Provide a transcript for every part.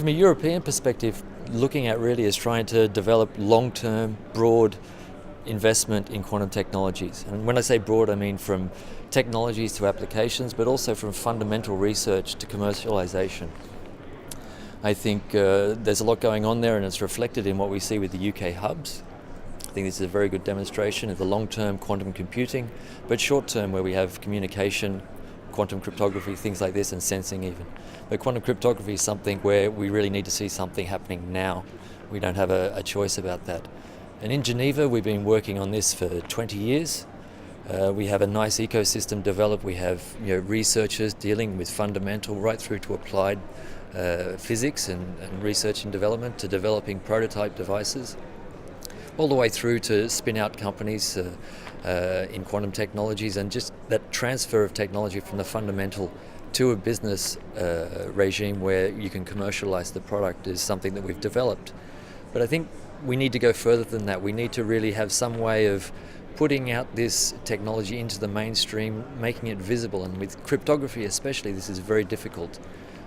from a European perspective, looking at really is trying to develop long-term, broad investment in quantum technologies. And when I say broad, I mean from technologies to applications, but also from fundamental research to commercialization. I think there's a lot going on there, and it's reflected in what we see with the UK hubs. I think this is a very good demonstration of the long-term quantum computing, but short-term where we have communication, quantum cryptography, things like this, and sensing even. But quantum cryptography is something where we really need to see something happening now. We don't have a choice about that. And in Geneva, we've been working on this for 20 years. We have a nice ecosystem developed. We have researchers dealing with fundamental right through to applied physics and research and development to developing prototype devices, all the way through to spin out companies in quantum technologies, and just that transfer of technology from the fundamental to a business regime where you can commercialize the product is something that we've developed. But I think we need to go further than that. We need to really have some way of putting out this technology into the mainstream, making it visible. And with cryptography especially, this is very difficult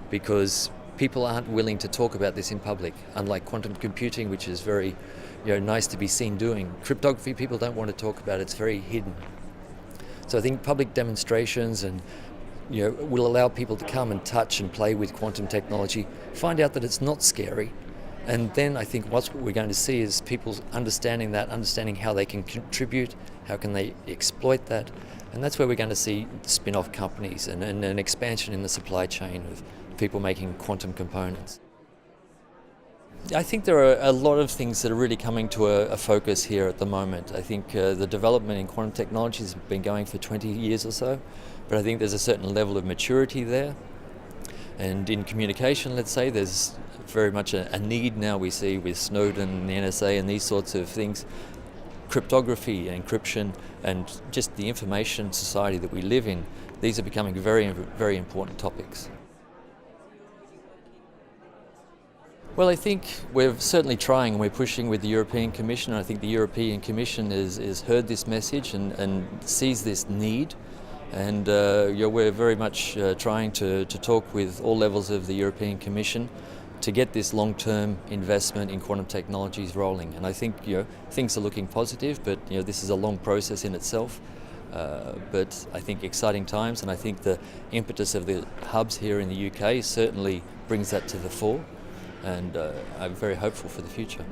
because people aren't willing to talk about this in public. Unlike quantum computing, which is very nice to be seen doing, cryptography people don't want to talk about. It's very hidden. So I think public demonstrations and will allow people to come and touch and play with quantum technology, find out that it's not scary. And then I think what we're going to see is people understanding that, understanding how they can contribute, how can they exploit that. And that's where we're going to see spin-off companies and an expansion in the supply chain of people making quantum components. I think there are a lot of things that are really coming to a focus here at the moment. I think the development in quantum technology has been going for 20 years or so, but I think there's a certain level of maturity there. And in communication, let's say, there's very much a need now we see with Snowden and the NSA and these sorts of things. Cryptography, encryption, and just the information society that we live in, these are becoming very, very important topics. Well, I think we're certainly trying and we're pushing with the European Commission. I think the European Commission has heard this message and sees this need. And we're very much trying to talk with all levels of the European Commission to get this long-term investment in quantum technologies rolling. And I think things are looking positive, but this is a long process in itself. But I think exciting times, and I think the impetus of the hubs here in the UK certainly brings that to the fore. And I'm very hopeful for the future.